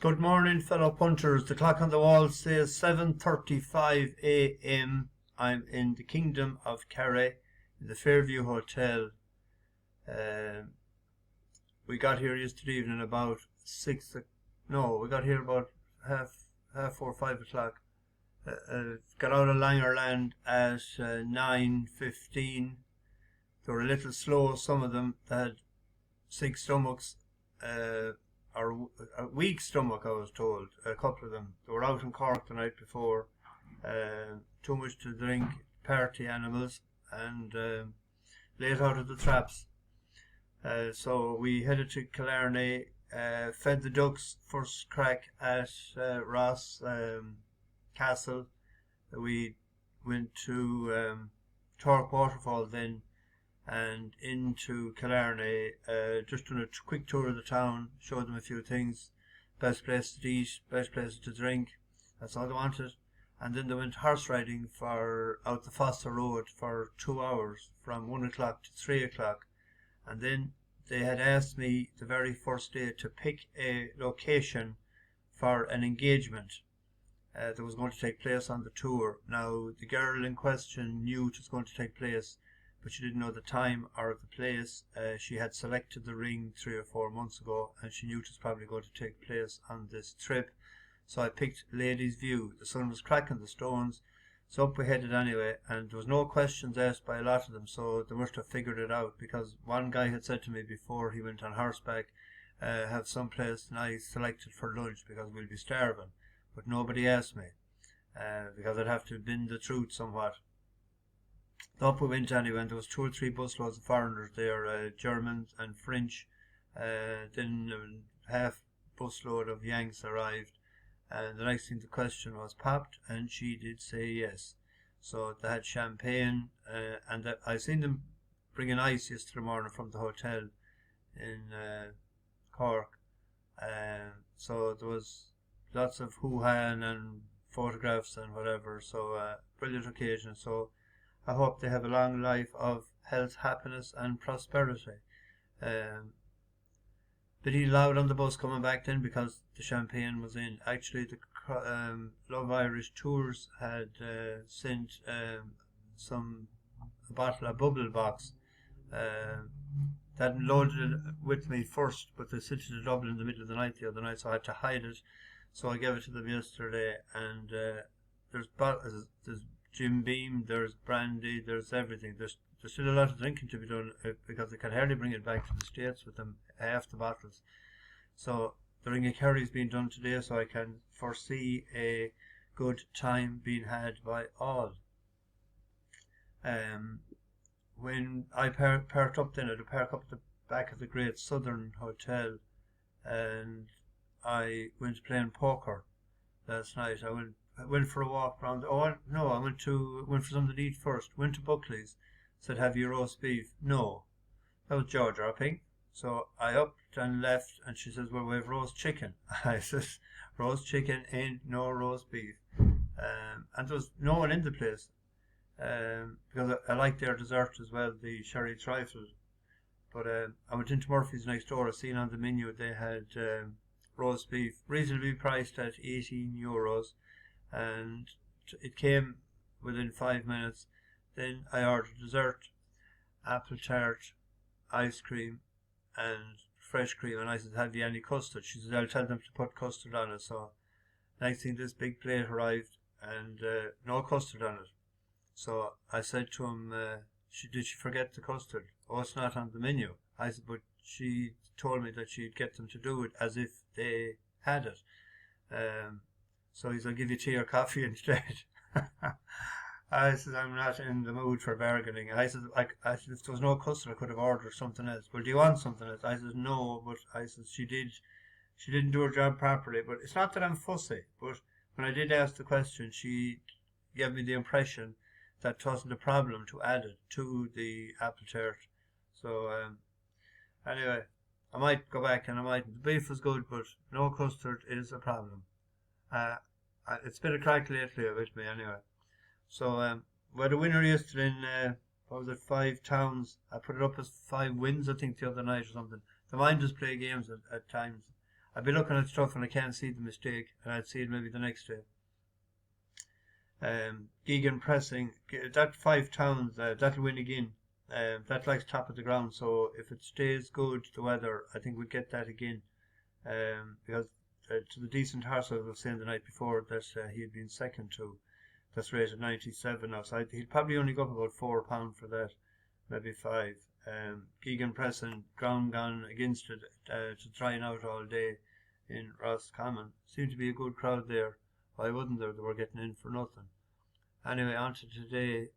Good morning, fellow punters. The clock on the wall says 7:35 a.m. I'm in the Kingdom of Kerry, in the Fairview Hotel. We got here yesterday evening about we got here about half 4, 5 o'clock. Got out of Langerland at 9:15. They were a little slow, some of them. They had sick stomachs. Or a weak stomach, I was told, a couple of them. They were out in Cork the night before, too much to drink, party animals, and late out of the traps. So we headed to Killarney, fed the ducks first crack at Ross Castle. We went to Torque Waterfall then, and into Killarney, just doing a quick tour of the town, showed them a few things, best place to eat, best place to drink, that's all they wanted. And then they went horse riding out the Foster Road for 2 hours, from 1 o'clock to 3 o'clock. And then they had asked me the very first day to pick a location for an engagement that was going to take place on the tour. Now, the girl in question knew it was going to take place, but she didn't know the time or the place. She had selected the ring 3 or 4 months ago, and she knew it was probably going to take place on this trip. So I picked Ladies' View. The sun was cracking the stones, so up we headed anyway, and there was no questions asked by a lot of them, so they must have figured it out, because one guy had said to me before he went on horseback, have some place nice selected for lunch because we'll be starving. But nobody asked me, because I'd have to bend the truth somewhat. Up we went anyway, and there was 2 or 3 busloads of foreigners there, Germans and French. Then half busload of Yanks arrived, and the next thing the question was popped, and she did say yes. So they had champagne, and I seen them bringing ice yesterday morning from the hotel in Cork. So there was lots of hoo-ha and photographs and whatever, so brilliant occasion. So I hope they have a long life of health, happiness and prosperity. Pretty loud on the bus coming back then because the champagne was in. Actually, the Love Irish Tours had sent a bubble box. That loaded it with me first, but they sent it to Dublin in the middle of the night the other night, so I had to hide it. So I gave it to them yesterday, and there's Jim Beam, there's brandy, there's everything. There's still a lot of drinking to be done because they can hardly bring it back to the States with them, half the bottles. So the Ring of Kerry is being done today, so I can foresee a good time being had by all. When I parked up then, I had to park up at the back of the Great Southern Hotel, and I went playing poker last night. I went for a walk around. I went for something to eat first. Went to Buckley's. Said, have you roast beef? No. That was jaw dropping. So I upped and left, and she says, well, we have roast chicken. I says, roast chicken ain't no roast beef. And there was no one in the place, because I like their dessert as well, the sherry trifle. But I went into Murphy's next door. I seen on the menu they had roast beef, reasonably priced at €18, and it came within 5 minutes. Then I ordered dessert, apple tart, ice cream, and fresh cream. And I said, have you any custard? She said, I'll tell them to put custard on it. So next thing, this big plate arrived, and no custard on it. So I said to him, did she forget the custard? Oh, it's not on the menu. I said, but she told me that she'd get them to do it as if they had it. So he said, I'll give you tea or coffee instead. I said, I'm not in the mood for bargaining. I said, if there was no custard, I could have ordered something else. Well, do you want something else? I said, no, but I said, she didn't do her job properly. But it's not that I'm fussy, but when I did ask the question, she gave me the impression that it wasn't a problem to add it to the apple tart. So, anyway, I might go back and I might. The beef was good, but no custard is a problem. It's been a crack lately with me anyway. So we had a winner yesterday in, 5 towns. I put it up as 5 wins, I think, the other night or something. The mind does play games at times. I'd be looking at stuff and I can't see the mistake, and I'd see it maybe the next day. Gegan pressing, that 5 towns, that'll win again. That likes top of the ground, so if it stays good, the weather, I think we'll get that again. Because to the decent horse I was saying the night before that he had been second to, that's rated 97 now, so he'd probably only go up about £4 for that, maybe 5. Gegan pressing, ground gone against it, to drying out all day in Roscommon. Seemed to be a good crowd there. Why wouldn't there? They were getting in for nothing. Anyway, on to today.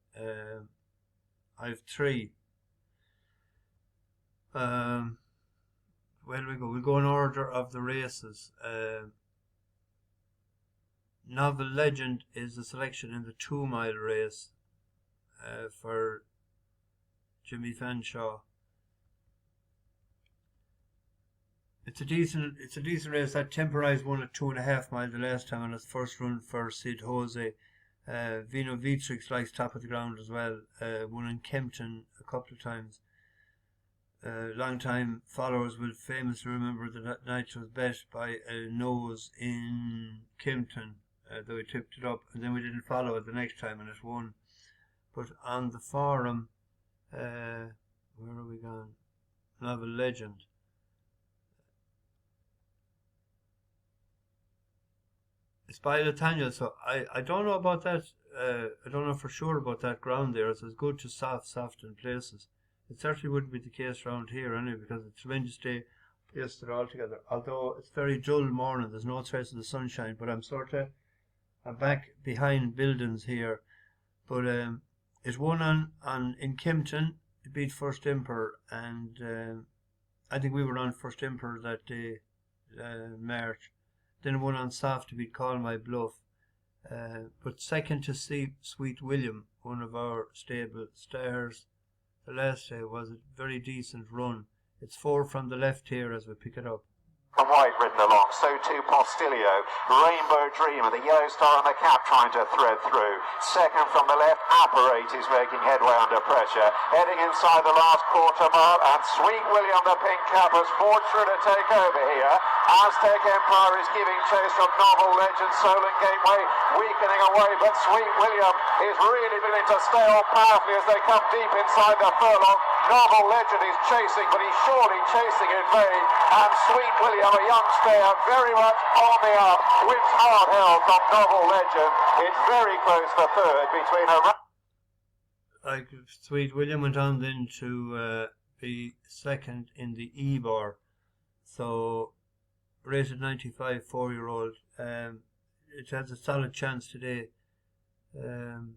I have 3. Where do we go? We'll go in order of the races. Novel Legend is the selection in the 2-mile race for Jimmy Fanshawe. It's a decent race. That Temporize won at 2.5 mile the last time on his first run for Sid Jose. Vino Vitrix likes top of the ground as well. Won in Kempton a couple of times. Long time followers will famously remember that night was bet by a nose in Kempton, though we tipped it up, and then we didn't follow it the next time and it won. But on the forum, where are we gone? Novel Legend. It's by Nathaniel, so I don't know about that. I don't know for sure about that ground there. It's as good to soft in places. It certainly wouldn't be the case around here anyway, because it's a tremendous day yesterday altogether. Although it's very dull morning, there's no trace of the sunshine, but I'm back behind buildings here. But it won in Kempton. It beat First Emperor, and I think we were on First Emperor that day, March. Then it won on soft to beat Call My Bluff. But second to Sweet William, one of our stable stars. The last day was a very decent run. It's 4 from the left here as we pick it up. And White ridden along, so too Postilio. Rainbow Dreamer, the yellow star on the cap trying to thread through. Second from the left, Apparate is making headway under pressure. Heading inside the last quarter mile, and Sweet William, the pink cap, has fought through to take over here. Aztec Empire is giving chase from Novel Legend, Solon Gateway weakening away, but Sweet William is really beginning to stay on powerfully as they come deep inside the furlong. Novel Legend is chasing, but he's surely chasing in vain, and Sweet William, a young stayer, very much on the up, wins hard held from Novel Legend. It's very close for third between Sweet William went on then to be second in the E-Bar, so rated 95, 4-year-old. It has a solid chance today. In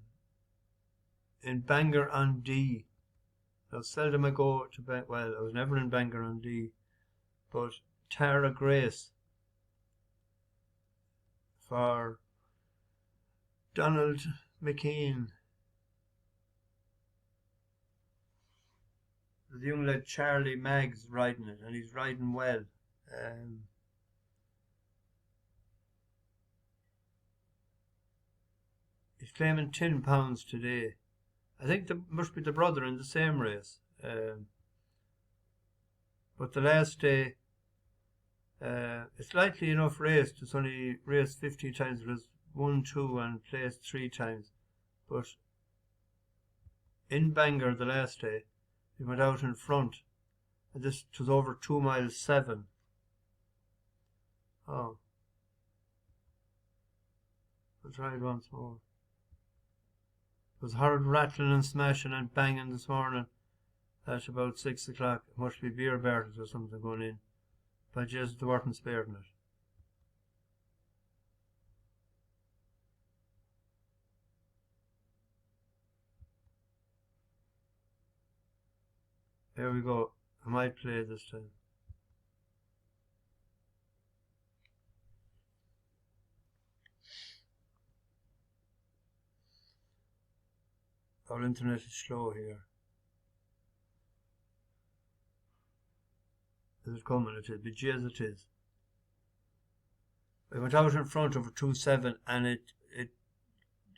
Bangor on D. Now, seldom I go to I was never in Bangor on D, but Taragrace for Donald McKean. The young lad Charlie Maggs riding it, and he's riding well. He's claiming £10 today. I think there must be the brother in the same race. But the last day, it's likely enough raced. It's only raced 50 times. It was 1, 2 and placed 3 times. But in Bangor the last day, he went out in front. And this was over 2 miles 7. Oh. I'll try it once more. It was hard rattling and smashing and banging this morning at about 6 o'clock. It must be beer barrels or something going in. But Jesus, they weren't sparing it. There we go. I might play this time. Our internet is slow here. Is it coming? It is. But yes, it is. I went out in front over 2.7 and it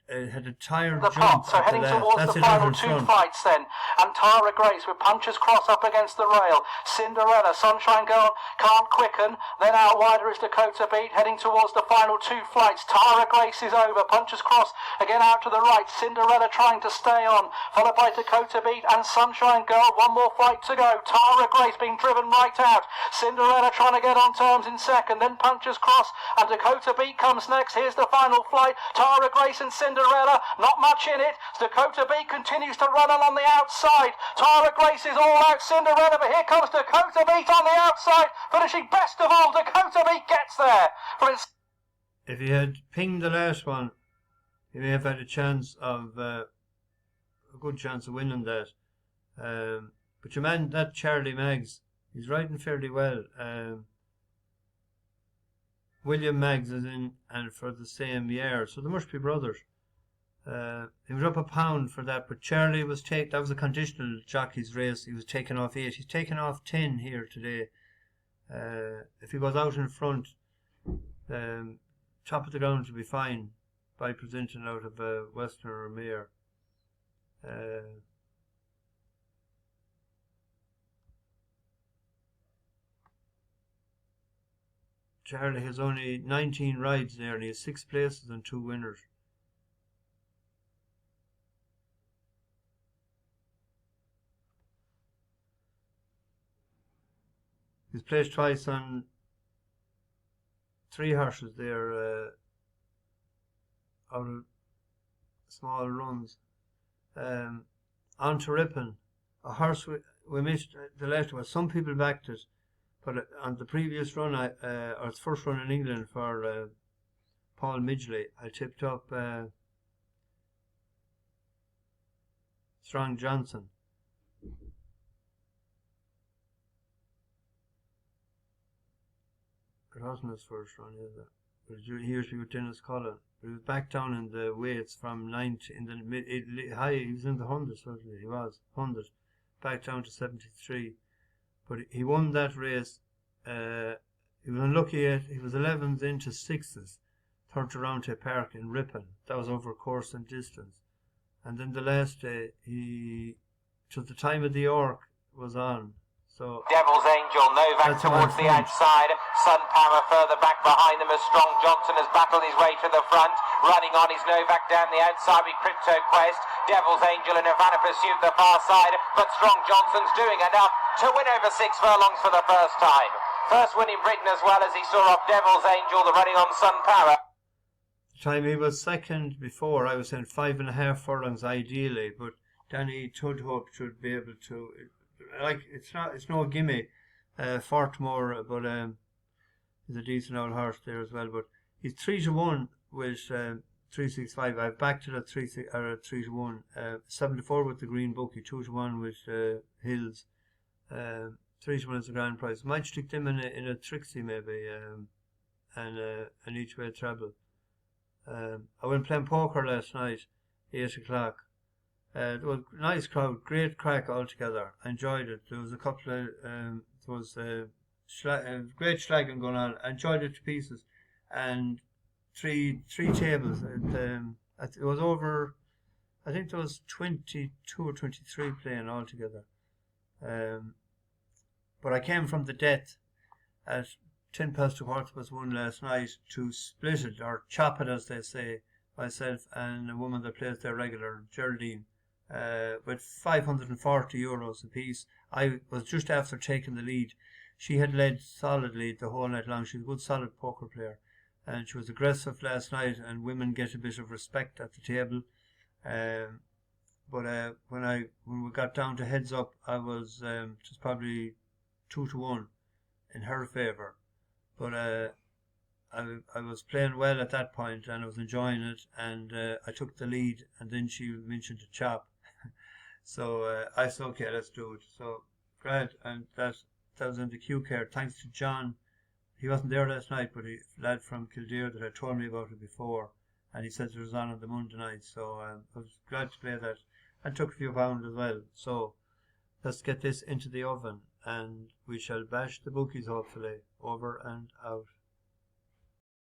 had a tired the jump pot, so at the heading left. towards That's the it out final in two front. flights then, and Taragrace with Puncher's Cross up against the rail. Cinderella, Sunshine Girl can't quicken, then out wider is Dakota Beat, heading towards the final two flights. Taragrace is over, Puncher's Cross again out to the right, Cinderella trying to stay on, followed by Dakota Beat and Sunshine Girl. One more flight to go, Taragrace being driven right out, Cinderella trying to get on terms in second, then Puncher's Cross and Dakota Beat comes next. Here's the final flight, Taragrace and Cinderella, not much in it. Dakota Beat continues to run along the outside. Taragrace is all out, Cinderella, but here comes Dakota Beat on the outside, finishing best of all. Dakota Beat gets there. If he had pinged the last one, he may have had a chance of a good chance of winning that. But your man, that Charlie Maggs, he's riding fairly well. William Maggs is in, and for the same year, so they must be brothers. He was up a pound for that, but Charlie was that was a conditional jockey's race. He was taken off 8. He's taken off 10 here today. If he goes out in front, top of the ground will be fine by presenting out of Western or Mayor. Charlie has only 19 rides there, and he has 6 places and 2 winners. He's placed twice on 3 horses there out of small runs. On to Ripon, a horse we missed the last one. Some people backed it, but on the previous run, or its first run in England for Paul Midgley, I tipped up Strong Johnson. It wasn't his first run, is it? But he usually with Dennis Cullen. But he was back down in the weights from 90 in the high. He was in the hundreds, certainly. He was 100, back down to 73. But he won that race. He was unlucky. He was 11th into 6s, third to Roundtay Park in Ripon. That was over course and distance. And then the last day, to the time of the York was on. So Devil's Angel, Novak towards the outside, Sun Power further back behind them as Strong Johnson has battled his way to the front. Running on is Novak down the outside with Crypto Quest, Devil's Angel and Havana Pursuit the far side, but Strong Johnson's doing enough to win over 6 furlongs for the first time. First win in Britain as well as he saw off Devil's Angel, the running on Sun Power. The time he was second before, I was saying 5.5 furlongs ideally, but Danny Tudhope should be able to. It's no gimme, Fortmore, but he's a decent old horse there as well. But he's 3-1 with 365. I've backed it at 3-1. 74 with the Green Bookie, 2-1 with Hills. 3-1 is the grand prize. Might stick them in a Trixie maybe, and an each way treble. I went playing poker last night, 8 o'clock. It was a nice crowd, great crack altogether. I enjoyed it. There was a couple of, great slagging going on. I enjoyed it to pieces. And three tables. It was over, I think there was 22 or 23 playing altogether. But I came from the death at 10 past a quarter past 1 last night to split it, or chop it as they say, myself and a woman that plays there regular, Geraldine. With €540 a piece. I was just after taking the lead. She had led solidly the whole night long. She's a good solid poker player, and she was aggressive last night, and women get a bit of respect at the table. But when we got down to heads up, I was just probably 2-1 in her favour. But I was playing well at that point, and I was enjoying it, and I took the lead, and then she mentioned a chop. So I said, okay, let's do it. So great, and that was in the Q card. Thanks to John. He wasn't there last night, but a lad from Kildare that had told me about it before, and he said it was on the Monday night. So I was glad to play that, and took a few pounds as well. So let's get this into the oven, and we shall bash the bookies hopefully. Over and out.